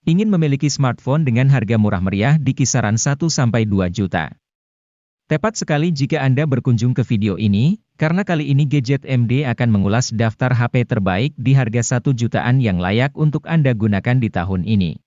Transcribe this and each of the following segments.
Ingin memiliki smartphone dengan harga murah meriah di kisaran 1-2 juta? Tepat sekali jika Anda berkunjung ke video ini, karena kali ini Gadget MD akan mengulas daftar HP terbaik di harga 1 jutaan yang layak untuk Anda gunakan di tahun ini.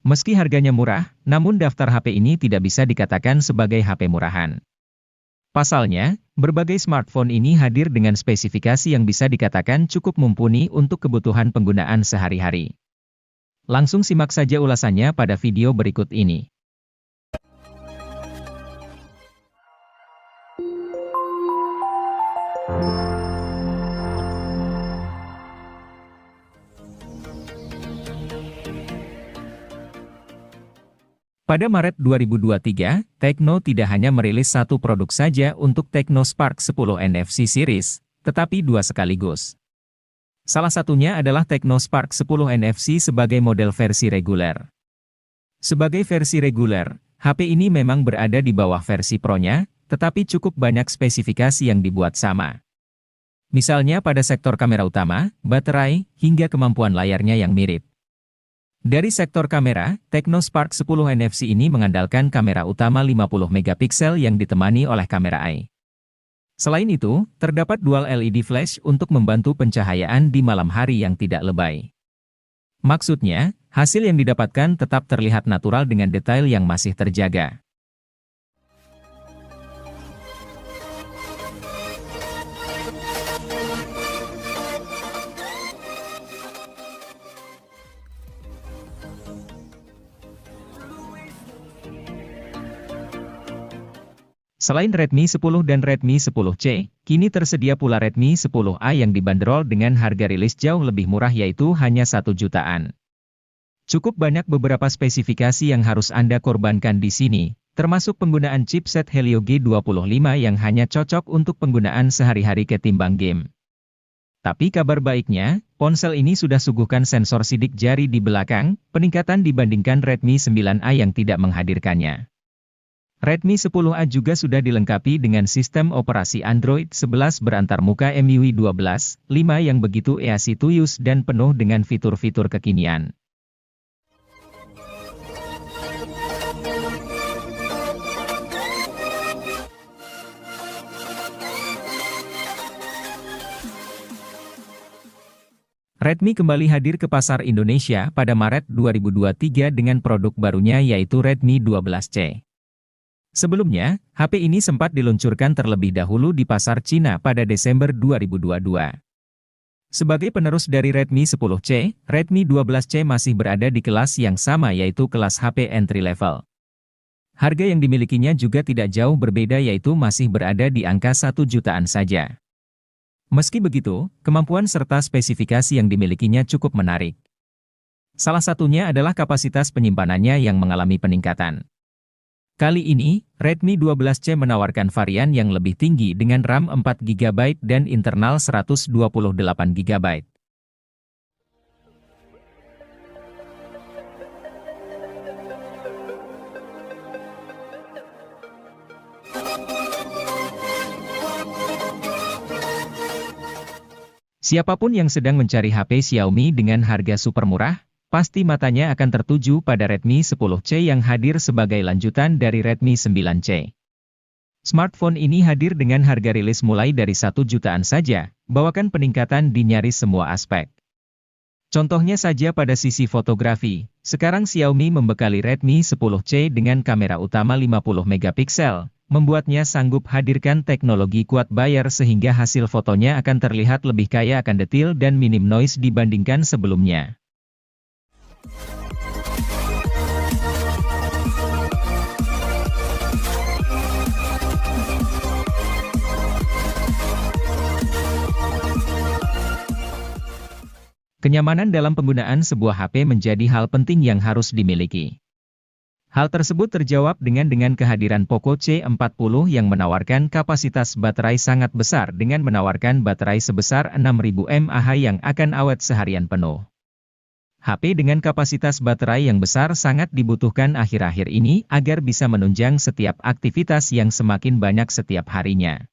Meski harganya murah, namun daftar HP ini tidak bisa dikatakan sebagai HP murahan. Pasalnya, berbagai smartphone ini hadir dengan spesifikasi yang bisa dikatakan cukup mumpuni untuk kebutuhan penggunaan sehari-hari. Langsung simak saja ulasannya pada video berikut ini. Pada Maret 2023, Tecno tidak hanya merilis satu produk saja untuk Tecno Spark 10 NFC Series, tetapi dua sekaligus. Salah satunya adalah Tecno Spark 10 NFC sebagai model versi reguler. Sebagai versi reguler, HP ini memang berada di bawah versi Pro-nya, tetapi cukup banyak spesifikasi yang dibuat sama. Misalnya pada sektor kamera utama, baterai, hingga kemampuan layarnya yang mirip. Dari sektor kamera, Tecno Spark 10 NFC ini mengandalkan kamera utama 50 megapiksel yang ditemani oleh kamera AI. Selain itu, terdapat dual LED flash untuk membantu pencahayaan di malam hari yang tidak lebay. Maksudnya, hasil yang didapatkan tetap terlihat natural dengan detail yang masih terjaga. Selain Redmi 10 dan Redmi 10C, kini tersedia pula Redmi 10A yang dibanderol dengan harga rilis jauh lebih murah yaitu hanya 1 jutaan. Cukup banyak beberapa spesifikasi yang harus Anda korbankan di sini, termasuk penggunaan chipset Helio G25 yang hanya cocok untuk penggunaan sehari-hari ketimbang game. Tapi kabar baiknya, ponsel ini sudah suguhkan sensor sidik jari di belakang, peningkatan dibandingkan Redmi 9A yang tidak menghadirkannya. Redmi 10A juga sudah dilengkapi dengan sistem operasi Android 11 berantarmuka MIUI 12.5 yang begitu easy to use dan penuh dengan fitur-fitur kekinian. Redmi kembali hadir ke pasar Indonesia pada Maret 2023 dengan produk barunya yaitu Redmi 12C. Sebelumnya, HP ini sempat diluncurkan terlebih dahulu di pasar Cina pada Desember 2022. Sebagai penerus dari Redmi 10C, Redmi 12C masih berada di kelas yang sama yaitu kelas HP entry level. Harga yang dimilikinya juga tidak jauh berbeda yaitu masih berada di angka 1 jutaan saja. Meski begitu, kemampuan serta spesifikasi yang dimilikinya cukup menarik. Salah satunya adalah kapasitas penyimpanannya yang mengalami peningkatan. Kali ini, Redmi 12C menawarkan varian yang lebih tinggi dengan RAM 4GB dan internal 128GB. Siapapun yang sedang mencari HP Xiaomi dengan harga super murah, pasti matanya akan tertuju pada Redmi 10C yang hadir sebagai lanjutan dari Redmi 9C. Smartphone ini hadir dengan harga rilis mulai dari 1 jutaan saja, bawakan peningkatan di nyaris semua aspek. Contohnya saja pada sisi fotografi, sekarang Xiaomi membekali Redmi 10C dengan kamera utama 50 megapiksel, membuatnya sanggup hadirkan teknologi quad bayar sehingga hasil fotonya akan terlihat lebih kaya akan detail dan minim noise dibandingkan sebelumnya. Kenyamanan dalam penggunaan sebuah HP menjadi hal penting yang harus dimiliki. Hal tersebut terjawab dengan kehadiran Poco C40 yang menawarkan kapasitas baterai sangat besar dengan menawarkan baterai sebesar 6000 mAh yang akan awet seharian penuh. HP dengan kapasitas baterai yang besar sangat dibutuhkan akhir-akhir ini agar bisa menunjang setiap aktivitas yang semakin banyak setiap harinya.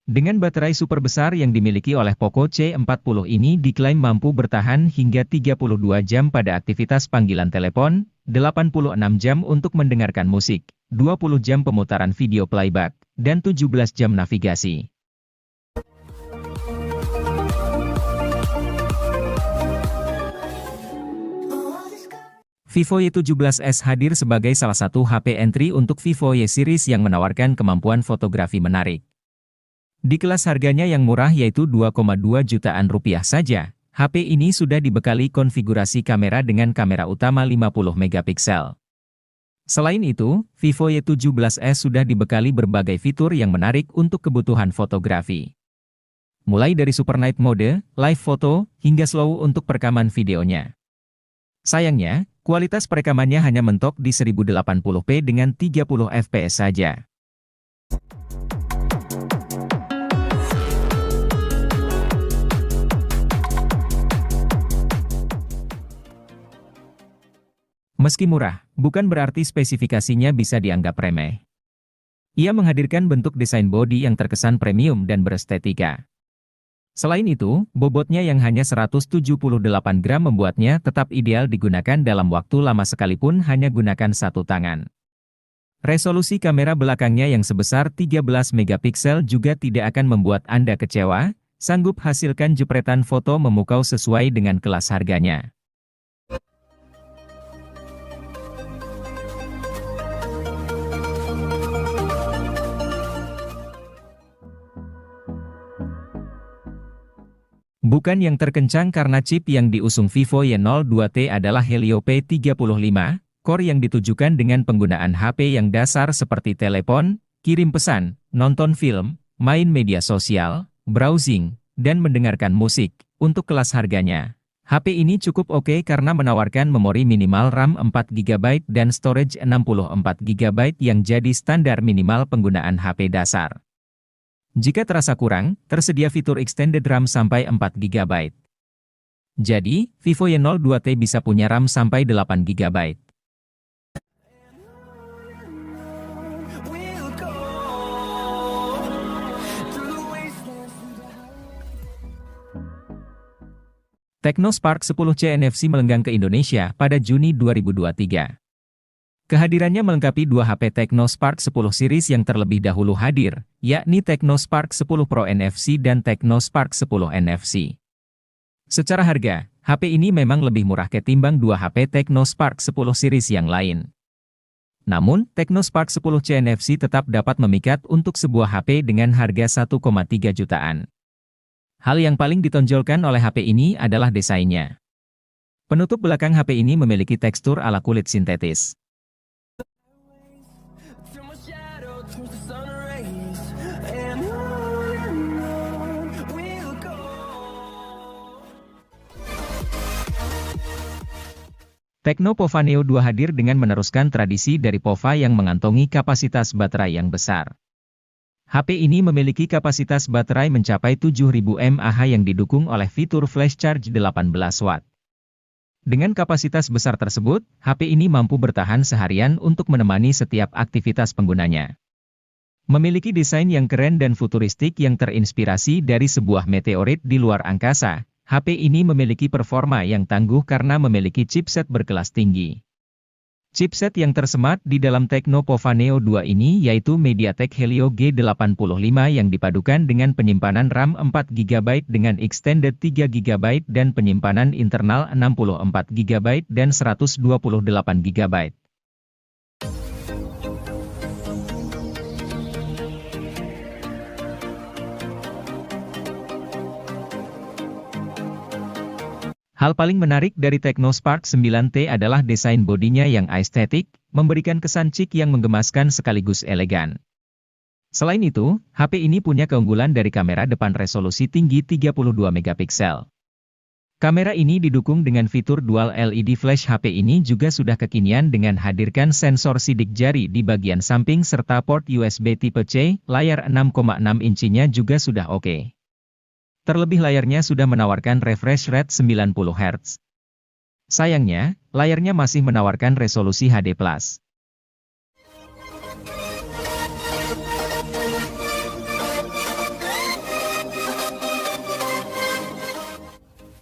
Dengan baterai super besar yang dimiliki oleh Poco C40 ini diklaim mampu bertahan hingga 32 jam pada aktivitas panggilan telepon, 86 jam untuk mendengarkan musik, 20 jam pemutaran video playback, dan 17 jam navigasi. Vivo Y17s hadir sebagai salah satu HP entry untuk Vivo Y series yang menawarkan kemampuan fotografi menarik. Di kelas harganya yang murah yaitu 2,2 jutaan rupiah saja, HP ini sudah dibekali konfigurasi kamera dengan kamera utama 50 megapiksel. Selain itu, Vivo Y17s sudah dibekali berbagai fitur yang menarik untuk kebutuhan fotografi. Mulai dari Super Night Mode, Live Photo, hingga Slow untuk perekaman videonya. Sayangnya, kualitas perekamannya hanya mentok di 1080p dengan 30 fps saja. Meski murah, bukan berarti spesifikasinya bisa dianggap remeh. Ia menghadirkan bentuk desain bodi yang terkesan premium dan berestetika. Selain itu, bobotnya yang hanya 178 gram membuatnya tetap ideal digunakan dalam waktu lama sekalipun hanya gunakan satu tangan. Resolusi kamera belakangnya yang sebesar 13 megapiksel juga tidak akan membuat Anda kecewa, sanggup hasilkan jepretan foto memukau sesuai dengan kelas harganya. Bukan yang terkencang karena chip yang diusung Vivo Y02T adalah Helio P35, core yang ditujukan dengan penggunaan HP yang dasar seperti telepon, kirim pesan, nonton film, main media sosial, browsing, dan mendengarkan musik. Untuk kelas harganya, HP ini cukup oke karena menawarkan memori minimal RAM 4GB dan storage 64GB yang jadi standar minimal penggunaan HP dasar. Jika terasa kurang, tersedia fitur extended RAM sampai 4GB. Jadi, Vivo Y02T bisa punya RAM sampai 8GB. Tecno Spark 10C NFC melenggang ke Indonesia pada Juni 2023. Kehadirannya melengkapi dua HP Tecno Spark 10 series yang terlebih dahulu hadir, yakni Tecno Spark 10 Pro NFC dan Tecno Spark 10 NFC. Secara harga, HP ini memang lebih murah ketimbang dua HP Tecno Spark 10 series yang lain. Namun, Tecno Spark 10C NFC tetap dapat memikat untuk sebuah HP dengan harga 1,3 jutaan. Hal yang paling ditonjolkan oleh HP ini adalah desainnya. Penutup belakang HP ini memiliki tekstur ala kulit sintetis. Tecno Pova Neo 2 hadir dengan meneruskan tradisi dari Pova yang mengantongi kapasitas baterai yang besar. HP ini memiliki kapasitas baterai mencapai 7000 mAh yang didukung oleh fitur flash charge 18 watt. Dengan kapasitas besar tersebut, HP ini mampu bertahan seharian untuk menemani setiap aktivitas penggunanya. Memiliki desain yang keren dan futuristik yang terinspirasi dari sebuah meteorit di luar angkasa, HP ini memiliki performa yang tangguh karena memiliki chipset berkelas tinggi. Chipset yang tersemat di dalam Tecno Pova Neo 2 ini yaitu MediaTek Helio G85 yang dipadukan dengan penyimpanan RAM 4GB dengan extended 3GB dan penyimpanan internal 64GB dan 128GB. Hal paling menarik dari Tecno Spark 9T adalah desain bodinya yang estetik, memberikan kesan chic yang menggemaskan sekaligus elegan. Selain itu, HP ini punya keunggulan dari kamera depan resolusi tinggi 32 megapiksel. Kamera ini didukung dengan fitur dual LED flash. HP ini juga sudah kekinian dengan hadirkan sensor sidik jari di bagian samping serta port USB tipe C, layar 6,6 inchinya juga sudah oke. Terlebih layarnya sudah menawarkan refresh rate 90 Hz. Sayangnya, layarnya masih menawarkan resolusi HD+.